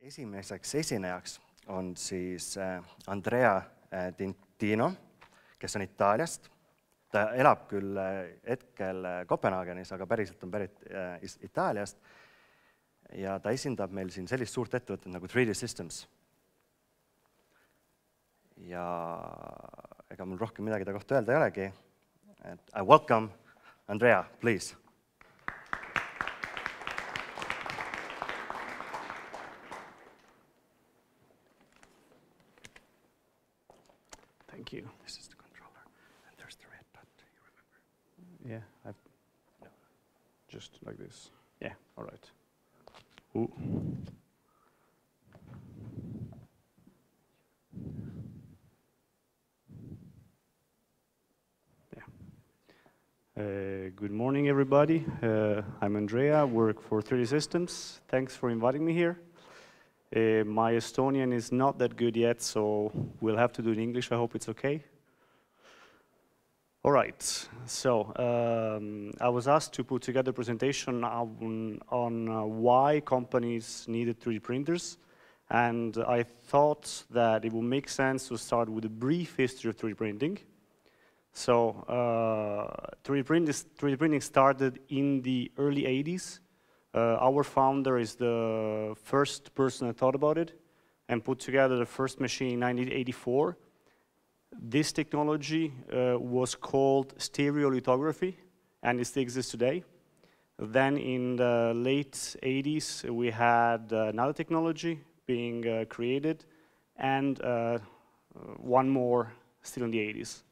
Esimeseks esinejaks on siis Andrea D'Intino, kes on Itaaliast. Ta elab küll hetkel Kopenhaagenis, aga päriselt on pärit Itaaliast. Ja ta esindab meil siin sellist suurt ettevõtet nagu 3D Systems. Ja ega mul rohkem midagi ta kohta öelda ei olegi. Welcome, Andrea, please. Thank you. This is the controller, and there's the red button, you remember? Yeah, No. just like this. Yeah, all right. Ooh. Yeah. Good morning, everybody. I'm Andrea, work for 3D Systems. Thanks for inviting me here. My Estonian is not that good yet, so we'll have to do it in English. I hope it's okay. All right, so I was asked to put together a presentation on why companies needed 3D printers, and I thought that it would make sense to start with a brief history of 3D printing. So 3D printing started in the early 80s. Our founder is the first person that thought about it and put together the first machine in 1984. This technology was called stereolithography, and it still exists today. Then in the late 80s, we had another technology being created, and one more still in the 80s.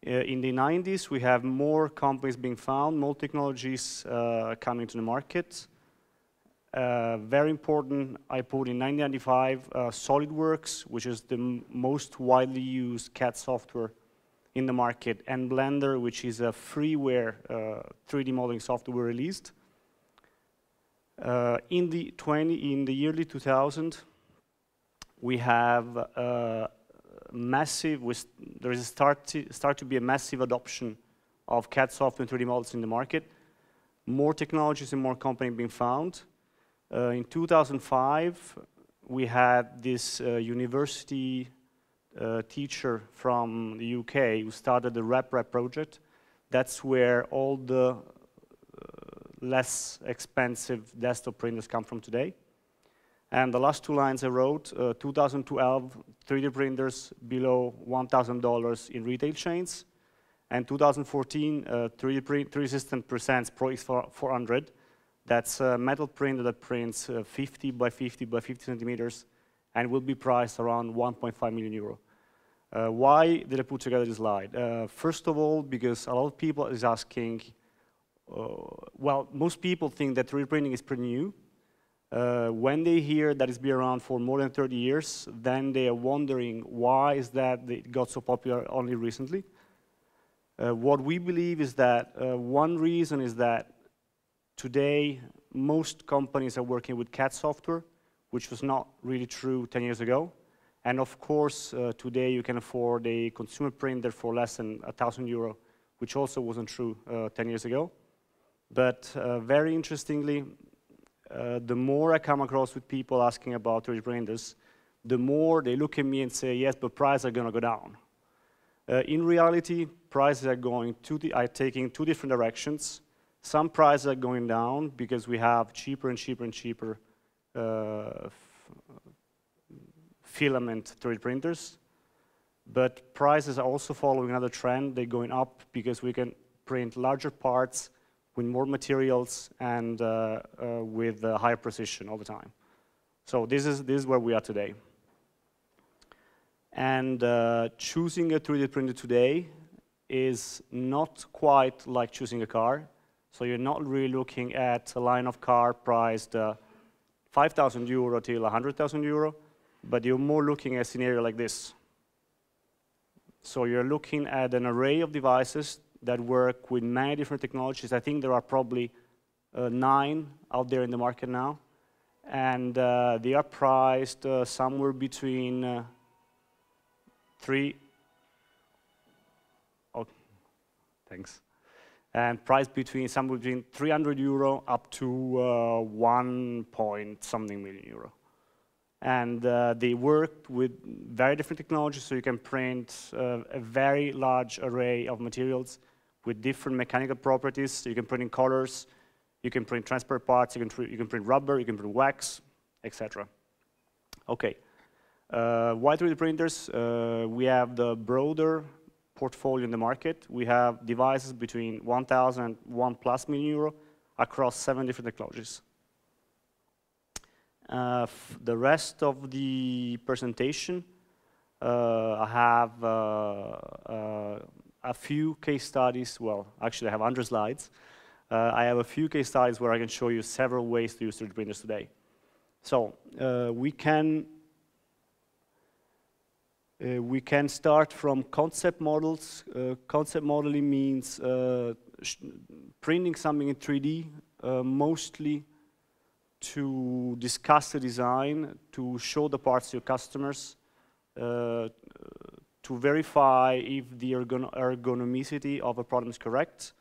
In the 90s, we have more companies being found, more technologies coming to the market. Very important, I put in 1995, SolidWorks, which is the most widely used CAD software in the market, and Blender, which is a freeware 3D modeling software we released. In the yearly 2000, we have there is start to be a massive adoption of CAD software and 3D models in the market. More technologies and more companies being found. In 2005, we had this university teacher from the UK who started the RepRep project. That's where all the less expensive desktop printers come from today. And the last two lines I wrote, 2012, 3D printers below $1,000 in retail chains. And 2014, 3D Systems presents Pro X400. That's a metal printer that prints 50 by 50 by 50 centimeters and will be priced around 1.5 million euro. Why did I put together this slide? First of all, because a lot of people is asking, well, most people think that 3D printing is pretty new. When they hear that it's been around for more than 30 years, then they are wondering why is that it got so popular only recently. What we believe is that one reason is that today most companies are working with CAD software, which was not really true 10 years ago. And of course, today you can afford a consumer printer for less than €1,000, which also wasn't true 10 years ago. But very interestingly, the more I come across with people asking about 3D printers, the more they look at me and say, yes, but prices are going to go down. In reality, prices are taking two different directions. Some prices are going down because we have cheaper and cheaper and cheaper filament 3D printers. But prices are also following another trend. They're going up because we can print larger parts with more materials and with higher precision all the time. So this is where we are today. And choosing a 3D printer today is not quite like choosing a car. So you're not really looking at a line of car priced €5,000 till €100,000, but you're more looking at a scenario like this. So you're looking at an array of devices that work with many different technologies. I think there are probably 9 out there in the market now. And they are priced somewhere between and priced somewhere between €300 up to 1 point something million. And they work with very different technologies, so you can print a very large array of materials with different mechanical properties. So you can print in colors, you can print transparent parts, you can print rubber, you can print wax, etc. Okay. Why 3D printers? We have the broader portfolio in the market. We have devices between 1,000 and 1+ million euro across 7 different technologies. The rest of the presentation, I have a few case studies. Well, actually, I have 100 slides. I have a few case studies where I can show you several ways to use 3D printers today. So we can start from concept models. Concept modeling means printing something in 3D, mostly to discuss the design, to show the parts to your customers, to verify if the ergonomicity of a product is correct,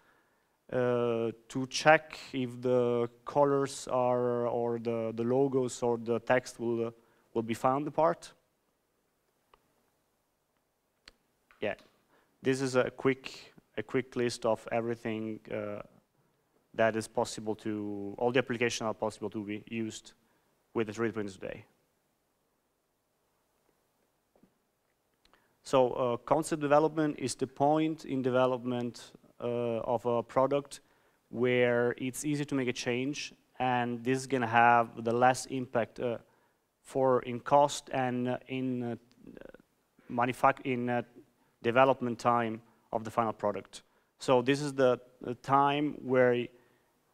to check if the colors are, or the logos or the text will be found in the part. Yeah, this is a quick list of everything that is possible to, all the applications are possible to be used with the 3D printers today. So concept development is the point in development of a product where it's easy to make a change, and this is going to have the less impact in cost and in development time of the final product. So this is the time where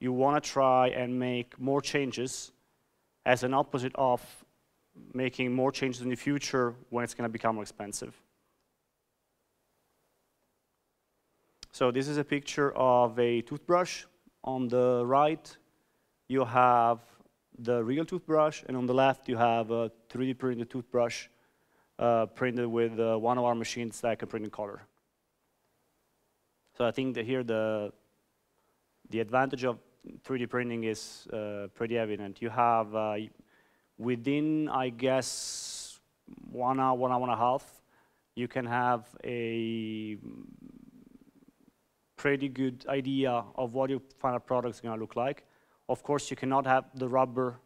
you want to try and make more changes as an opposite of making more changes in the future when it's going to become more expensive. So this is a picture of a toothbrush. On the right, you have the real toothbrush, and on the left, you have a 3D printed toothbrush printed with one of our machines that can print in color. So I think that here the advantage of 3D printing is pretty evident. You have, within, I guess, 1 hour, 1 hour and a half, you can have a pretty good idea of what your final product is going to look like. Of course, you cannot have the rubber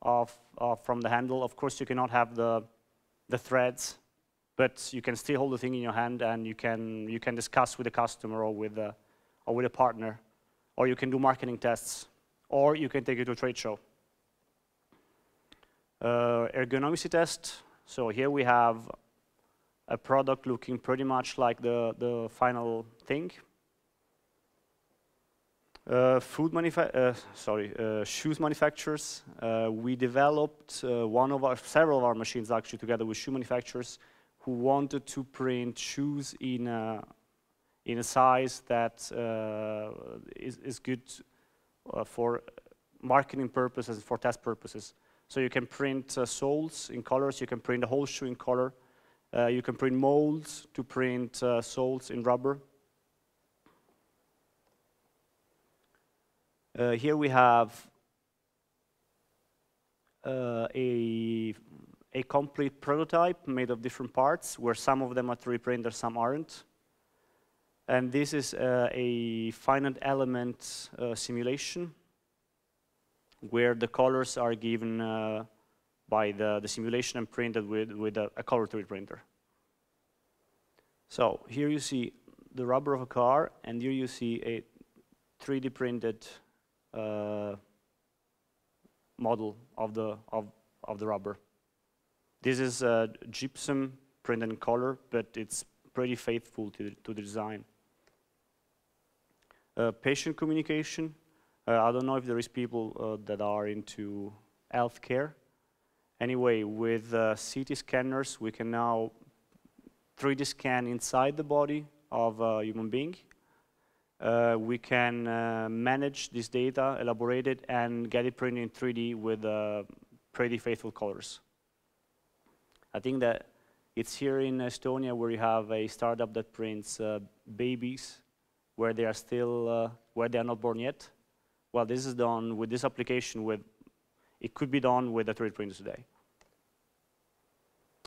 from the handle. Of course, you cannot have the threads, but you can still hold the thing in your hand, and you can discuss with the customer or with a partner, or you can do marketing tests, or you can take it to a trade show. Ergonomics test. So here we have a product looking pretty much like the final thing. Shoes manufacturers. We developed several of our machines actually together with shoe manufacturers who wanted to print shoes in a size that is good for marketing purposes, for test purposes. So you can print soles in colors, you can print a whole shoe in color, you can print molds to print soles in rubber. Here we have a complete prototype made of different parts, where some of them are 3D printed, some aren't. And this is a finite element simulation, where the colors are given by the simulation and printed with a color 3D printer. So here you see the rubber of a car, and here you see a 3D printed model of the rubber. This is gypsum printed in color, but it's pretty faithful to the design. Patient communication. I don't know if there is people that are into healthcare. Anyway, with CT scanners, we can now 3D scan inside the body of a human being. We can manage this data, elaborate it, and get it printed in 3D with pretty faithful colors. I think that it's here in Estonia where you have a startup that prints babies where they are still, where they are not born yet. Well, this is done with this application. It could be done with a 3D printer today.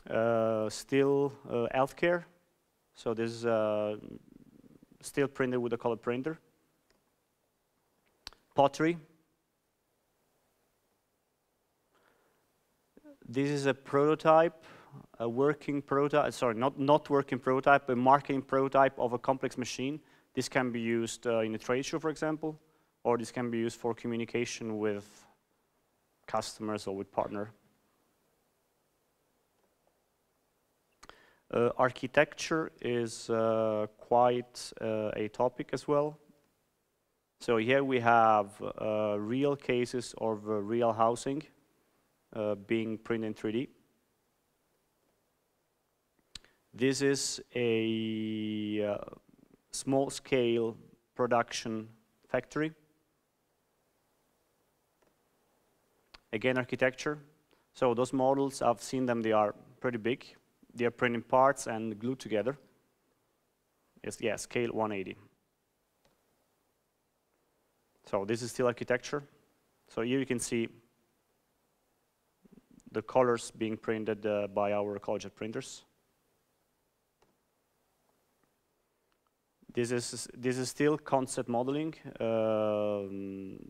Still healthcare. So this is still printed with a color printer. Pottery. This is a prototype, a working prototype, sorry, not working prototype, a marketing prototype of a complex machine. This can be used in a trade show, for example, or this can be used for communication with customers or with partner. Architecture is quite a topic as well. So here we have real cases of real housing being printed in 3D. This is a small-scale production factory. Again, architecture. So those models, I've seen them, they are pretty big. They are printing parts and glued together. Yeah, scale 180. So this is still architecture. So here you can see the colors being printed by our college printers. This is still concept modeling.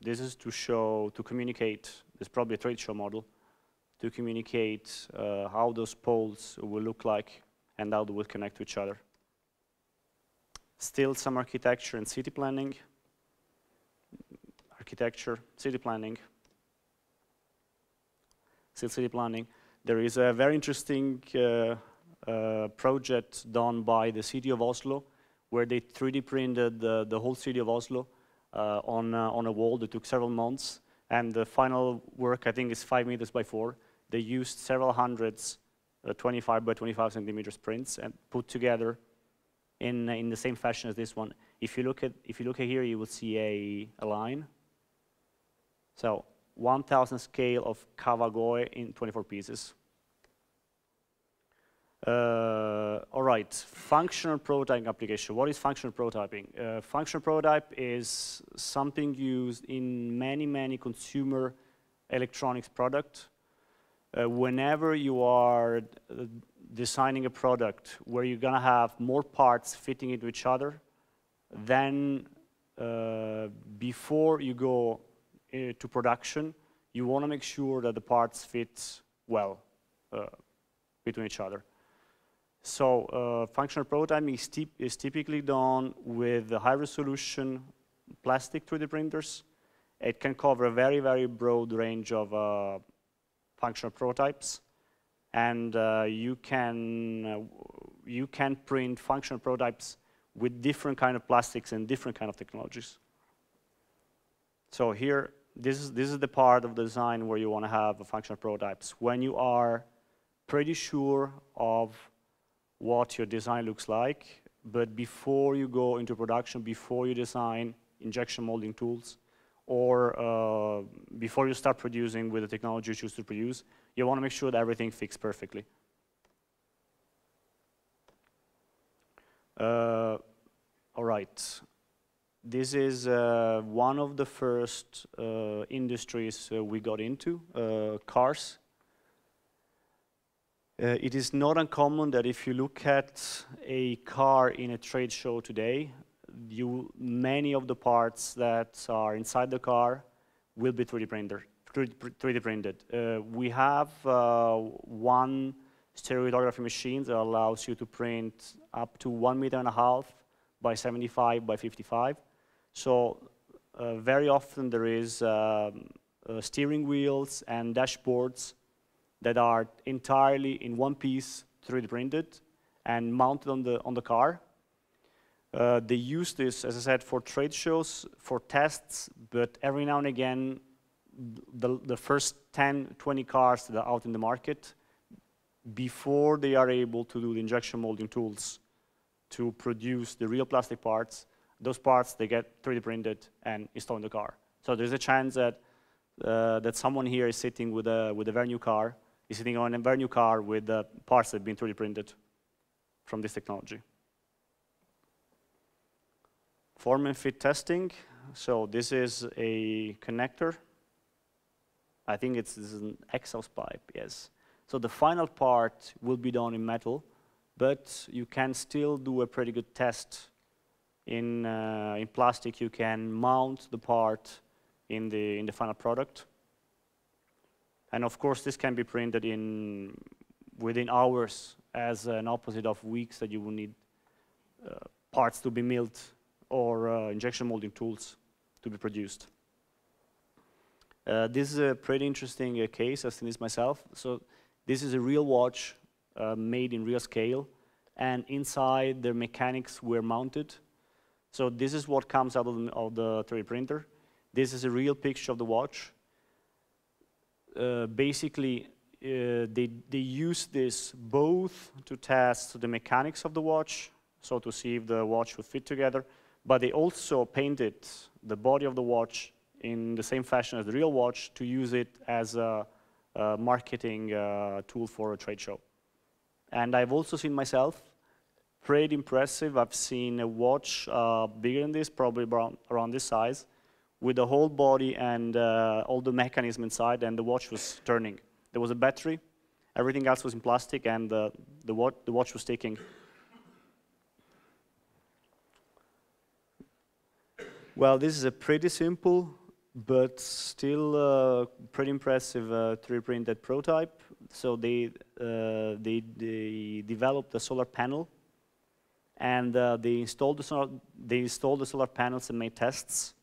This is to communicate. This is probably a trade show model to communicate how those poles will look like and how they will connect to each other. Still some architecture and city planning. Architecture, city planning. Still city planning. There is a very interesting project done by the city of Oslo, where they 3D printed the whole city of Oslo on a wall that took several months. And the final work, I think, is 5 meters by 4. They used several hundreds 25 by 25 centimeters prints and put together in the same fashion as this one. If you look at here, you will see a line. So 1,000 scale of Kavagoy in 24 pieces. All right, functional prototyping application. What is functional prototyping? Functional prototype is something used in many consumer electronics products. Whenever you are designing a product where you're going to have more parts fitting into each other, then before you go to production, you want to make sure that the parts fit well between each other. So functional prototyping is typically done with high-resolution plastic 3D printers. It can cover a very broad range of functional prototypes, and you can print functional prototypes with different kind of plastics and different kind of technologies. So here, this is the part of the design where you want to have functional prototypes. When you are pretty sure of what your design looks like, but before you go into production, before you design injection molding tools, or before you start producing with the technology you choose to produce, you want to make sure that everything fits perfectly. All right. This is one of the first industries we got into, cars. It is not uncommon that if you look at a car in a trade show today, many of the parts that are inside the car will be 3D printed. We have one stereolithography machine that allows you to print up to 1.5 meters by 75 by 55. So very often there is steering wheels and dashboards that are entirely in one piece 3D printed and mounted on the car. They use this, as I said, for trade shows, for tests, but every now and again, the first 10, 20 cars that are out in the market, before they are able to do the injection molding tools to produce the real plastic parts, those parts, they get 3D printed and installed in the car. So there's a chance that that someone here is sitting with a very new car, is sitting on a very new car with parts that have been 3D printed from this technology. Form and fit testing. So this is a connector. I think this is an exhaust pipe, yes. So the final part will be done in metal, but you can still do a pretty good test in plastic. You can mount the part in the final product. And of course, this can be printed within hours, as an opposite of weeks that you will need parts to be milled or injection molding tools to be produced. This is a pretty interesting case. I've seen this myself. So this is a real watch made in real scale, and inside the mechanics were mounted. So this is what comes out of the 3D printer. This is a real picture of the watch. Basically, they use this both to test the mechanics of the watch, so to see if the watch would fit together, but they also painted the body of the watch in the same fashion as the real watch to use it as a marketing tool for a trade show. And I've also seen myself, pretty impressive. I've seen a watch bigger than this, probably around this size, with the whole body and all the mechanism inside, and the watch was turning. There was a battery, everything else was in plastic, and the watch was ticking. Well, this is a pretty simple, but still pretty impressive 3D printed prototype. So they developed a solar panel, and they installed the solar panels and made tests,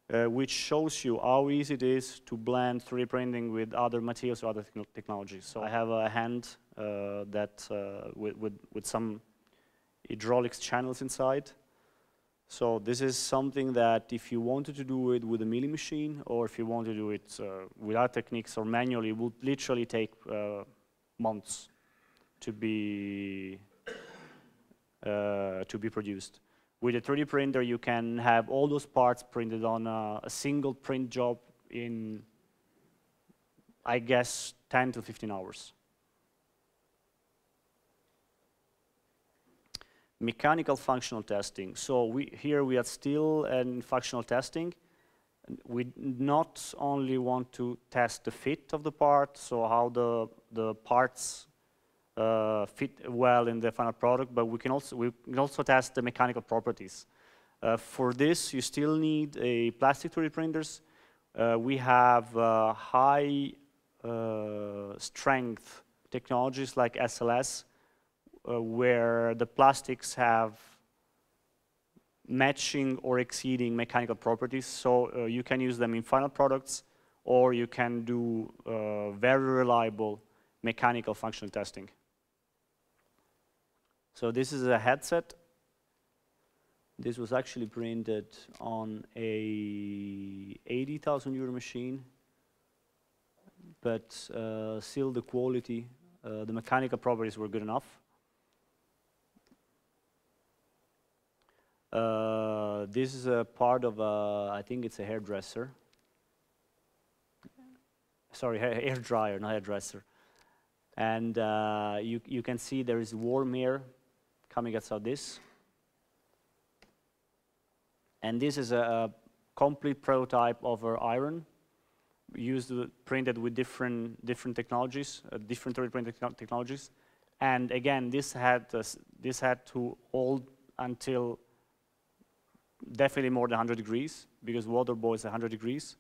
which shows you how easy it is to blend 3D printing with other materials or other technologies. So I have a hand with some hydraulics channels inside. So this is something that if you wanted to do it with a milling machine, or if you want to do it without techniques or manually, it would literally take months to be produced. With a 3D printer, you can have all those parts printed on a single print job in, I guess, 10 to 15 hours. Mechanical functional testing. So here we are still in functional testing. We not only want to test the fit of the part, so how the parts fit well in the final product, but we can also test the mechanical properties. For this, you still need a plastic 3D printers. We have high strength technologies like SLS, where the plastics have matching or exceeding mechanical properties. So you can use them in final products, or you can do very reliable mechanical functional testing. So this is a headset. This was actually printed on a 80,000 euro machine, but still the quality, the mechanical properties were good enough. This is a part of I think it's a hairdresser. Sorry, hair dryer, not hairdresser. And you can see there is warm air coming out of this. And this is a complete prototype of our iron, printed with different technologies, different 3D printing technologies. And again, this had to hold until definitely more than 100 degrees, because water boils 100 degrees.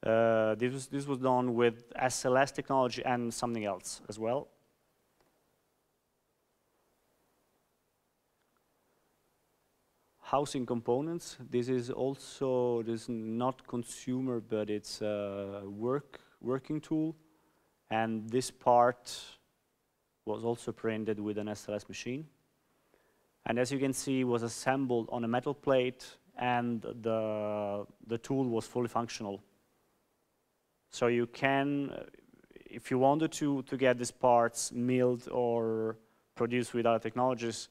This was done with SLS technology and something else as well. Housing components. This is not consumer, but it's a working tool. And this part was also printed with an SLS machine. And as you can see, it was assembled on a metal plate, and the tool was fully functional. So you can, if you wanted to get these parts milled or produced with other technologies,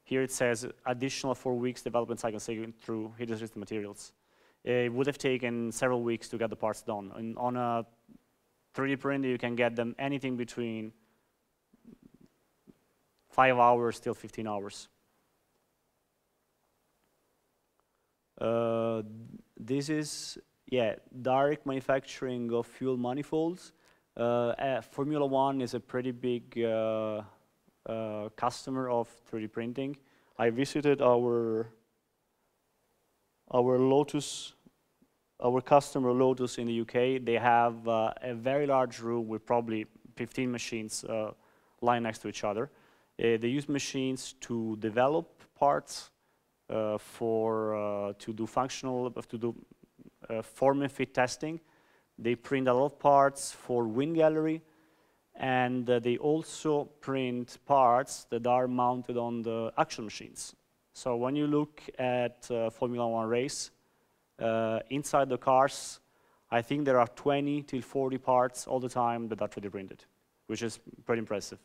here it says additional 4 weeks development cycle through heat-resistant materials. It would have taken several weeks to get the parts done. And on a 3D printer, you can get them anything between 5 hours till 15 hours. This is direct manufacturing of fuel manifolds. Formula One is a pretty big customer of 3D printing. I visited our customer Lotus in the UK. They have a very large room with probably 15 machines lying next to each other. They use machines to develop parts, to do form and fit testing. They print a lot of parts for wind gallery, and they also print parts that are mounted on the actual machines. So when you look at Formula One race, inside the cars, I think there are 20 till 40 parts all the time that are 3D printed, which is pretty impressive.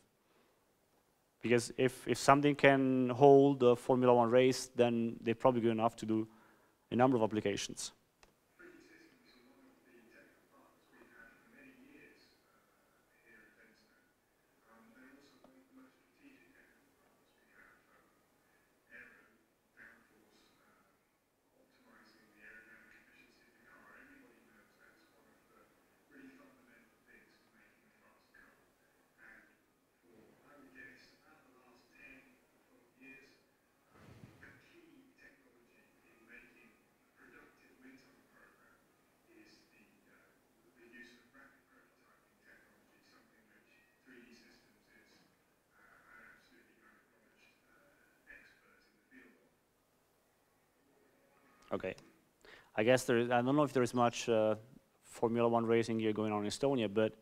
Because if something can hold a Formula One race, then they're probably good enough to do a number of applications. Okay, I guess I don't know if there is much Formula One racing here going on in Estonia, but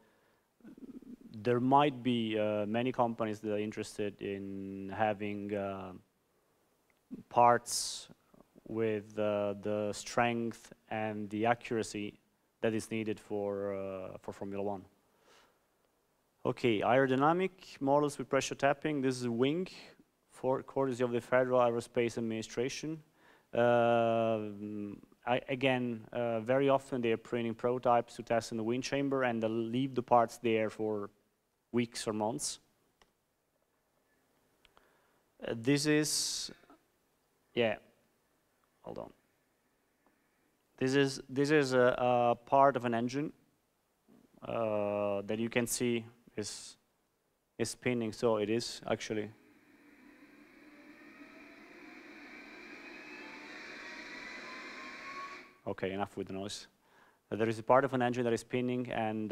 there might be many companies that are interested in having parts with the strength and the accuracy that is needed for Formula One. Okay, aerodynamic models with pressure tapping. This is a wing for courtesy of the Federal Aerospace Administration. Again, very often they are printing prototypes to test in the wind chamber, and they'll leave the parts there for weeks or months. This is, yeah, hold on. This is a part of an engine that you can see is spinning. So it is actually. Okay, enough with the noise. There is a part of an engine that is spinning, and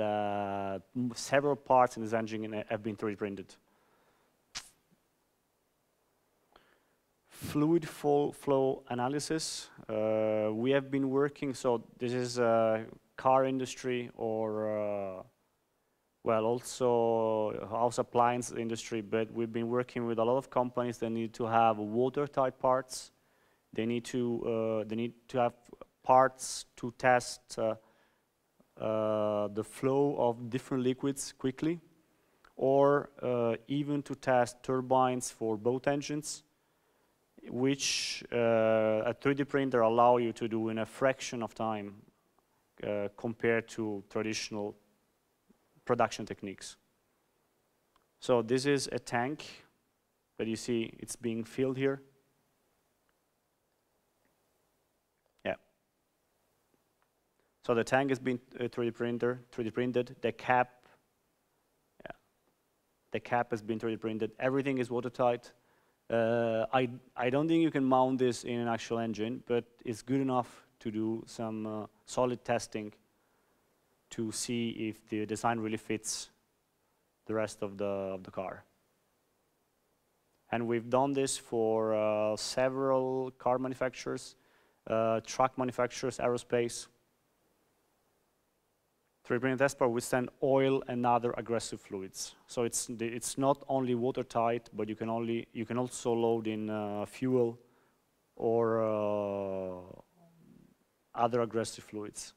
several parts in this engine have been 3D printed. Fluid flow analysis. We have been working, so this is car industry or, well, also house appliance industry, but we've been working with a lot of companies that need to have watertight parts. They need to have parts to test the flow of different liquids quickly, or even to test turbines for boat engines, which a 3D printer allow you to do in a fraction of time compared to traditional production techniques. So this is a tank that you see it's being filled here. So the tank has been 3D printed. The cap has been 3D printed. Everything is watertight. I don't think you can mount this in an actual engine, but it's good enough to do some solid testing to see if the design really fits the rest of the car. And we've done this for several car manufacturers, truck manufacturers, aerospace. 3D printed test part withstand oil and other aggressive fluids. So it's not only watertight, but you can also load in fuel or other aggressive fluids.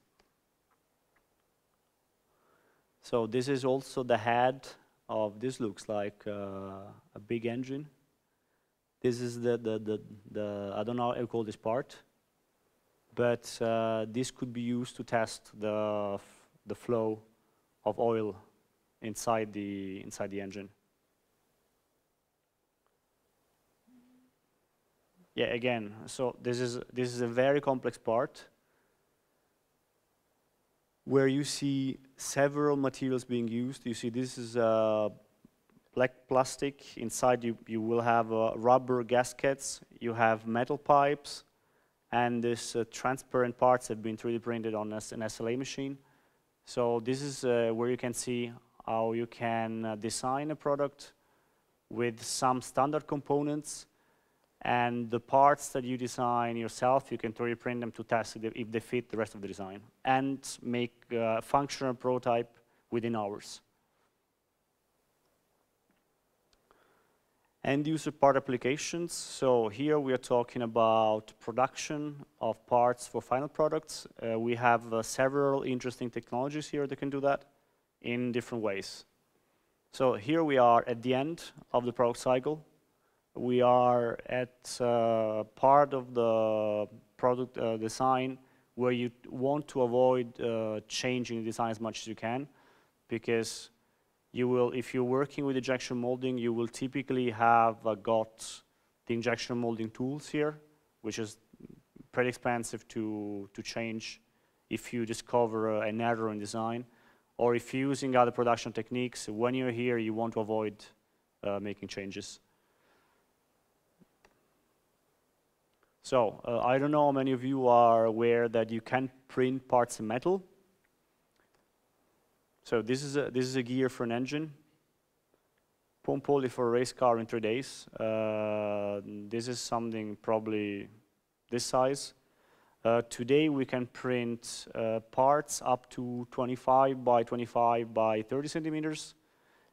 So this is also the head of this. Looks like a big engine. This is the I don't know how you call this part, but this could be used to test the flow of oil inside the engine. Yeah, again, so this is a very complex part. where you see several materials being used. You see this is black plastic. Inside you will have rubber gaskets, you have metal pipes, and this transparent parts have been 3D printed on an SLA machine. So this is where you can see how you can design a product with some standard components, and the parts that you design yourself, you can 3D print them to test if they fit the rest of the design, and make a functional prototype within hours. End user part applications. So here we are talking about production of parts for final products. We have several interesting technologies here that can do that in different ways. So here we are at the end of the product cycle. We are at part of the product design where you want to avoid changing the design as much as you can, because you will, if you're working with injection molding, you will typically have got the injection molding tools here, which is pretty expensive to change if you discover an error in design. Or if you're using other production techniques, when you're here, you want to avoid making changes. So I don't know how many of you are aware that you can print parts in metal. So this is a gear for an engine. Pump pulley for a race car in 3 days. This is something probably this size. Today we can print parts up to 25 by 25 by 30 centimeters.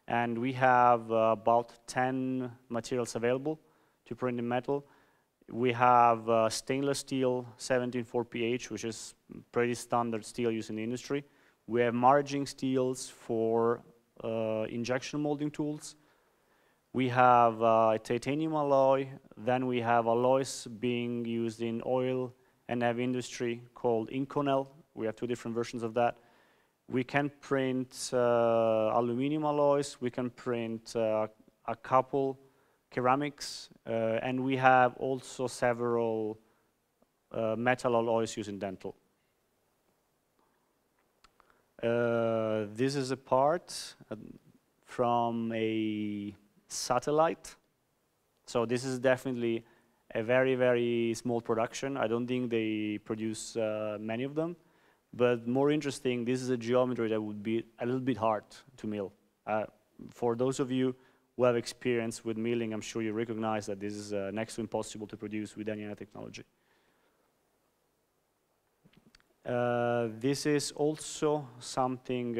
And we have about 10 materials available to print in metal. We have stainless steel 174pH, which is pretty standard steel used in the industry. We have margin steels for injection molding tools. We have a titanium alloy. Then we have alloys being used in oil and heavy industry called Inconel. We have 2 different versions of that. We can print aluminum alloys. We can print a couple ceramics. And we have also several metal alloys used in dental. This is a part from a satellite. So this is definitely a very, very small production. I don't think they produce many of them. But more interesting, this is a geometry that would be a little bit hard to mill. For those of you who have experience with milling, I'm sure you recognize that this is next to impossible to produce with any other technology. This is also something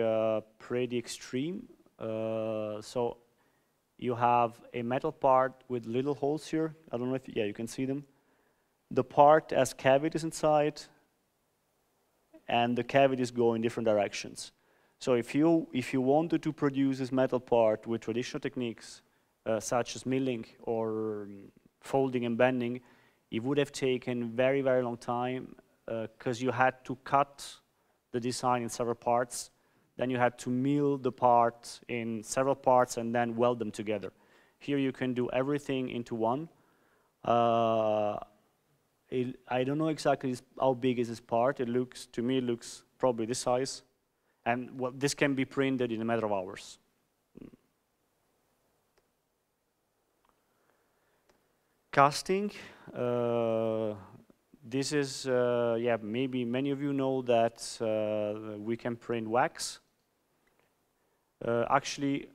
pretty extreme. So you have a metal part with little holes here. I don't know if, yeah, you can see them. The part has cavities inside, and the cavities go in different directions. So if you wanted to produce this metal part with traditional techniques, such as milling or folding and bending, it would have taken very, very long time, because you had to cut the design in several parts. Then you had to mill the part in several parts and then weld them together. Here you can do everything into one. I don't know exactly how big is this part. It looks, to me, it looks probably this size. And well, this can be printed in a matter of hours. Casting. This is, yeah, maybe many of you know that we can print wax. Actually,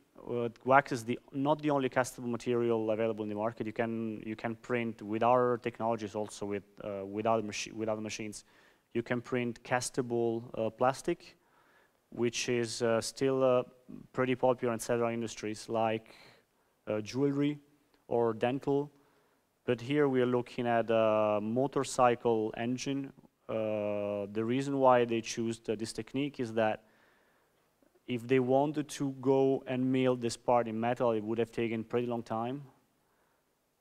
wax is not the only castable material available in the market. You can print with our technologies, also with other machines. You can print castable plastic, which is still pretty popular in several industries like jewelry or dental. But here we are looking at a motorcycle engine. The reason why they choose this technique is that if they wanted to go and mill this part in metal, it would have taken a pretty long time.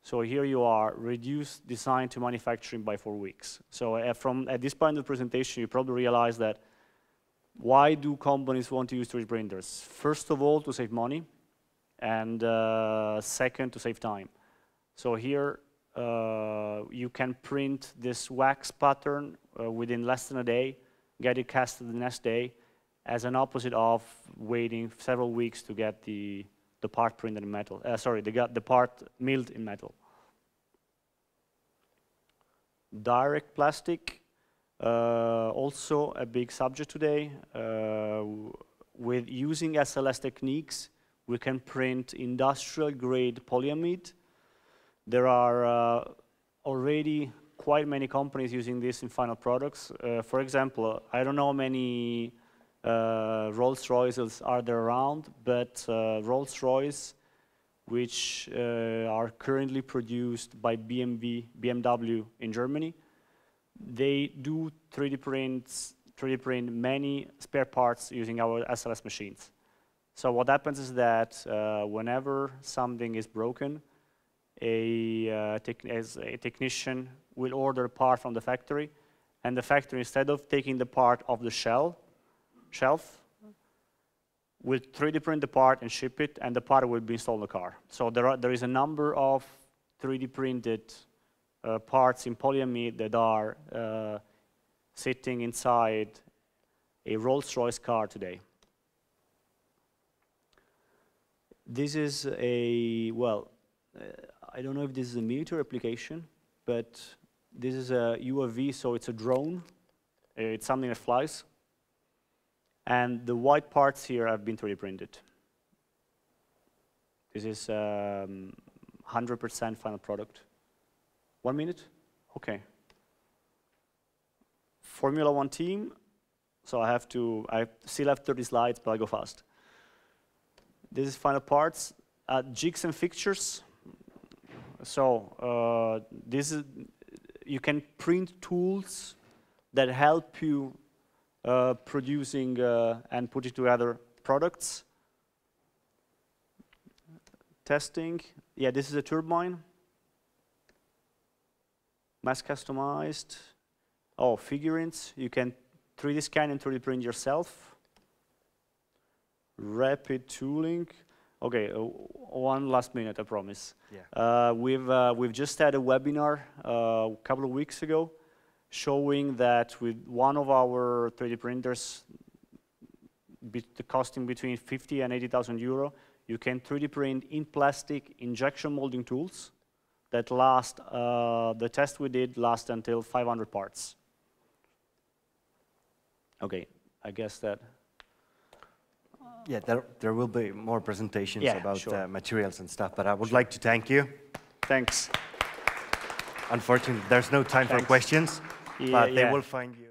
So here you are, reduced design to manufacturing by 4 weeks. So at this point of the presentation, you probably realize that why do companies want to use 3D printers? First of all, to save money, and second, to save time. So here, you can print this wax pattern within less than a day, get it casted the next day, as an opposite of waiting several weeks to get the part printed in metal. Sorry, the part milled in metal. Direct plastic, also a big subject today. With using SLS techniques, we can print industrial-grade polyamide. There are already quite many companies using this in final products. For example, I don't know how many Rolls-Royces are there around, but Rolls-Royce, which are currently produced by BMW in Germany, they do 3D print many spare parts using our SLS machines. So what happens is that whenever something is broken, a technician will order a part from the factory, and the factory, instead of taking the part off the shelf, will 3D print the part and ship it, and the part will be installed in the car. So there is a number of 3D printed parts in polyamide that are sitting inside a Rolls-Royce car today. This is a, well, I don't know if this is a military application, but this is a UAV, so it's a drone. It's something that flies. And the white parts here have been 3D printed. This is 100% final product. 1 minute? Okay. Formula One team. So I still have 30 slides, but I'll go fast. This is final parts. Jigs and fixtures. So you can print tools that help you producing and putting together products. Testing. Yeah, this is a turbine. Mass customized. Oh, figurines. You can 3D scan and 3D print yourself. Rapid tooling. Okay, 1 last minute, I promise. Yeah. We've just had a webinar a couple of weeks ago showing that with one of our 3D printers, costing between 50 and 80,000 euro, you can 3D print in plastic injection molding tools that last, the test we did last until 500 parts. Okay, I guess that. Yeah, there will be more presentations about sure. Materials and stuff, but I would like to thank you. Thanks. Unfortunately, there's no time for questions, but they will find you.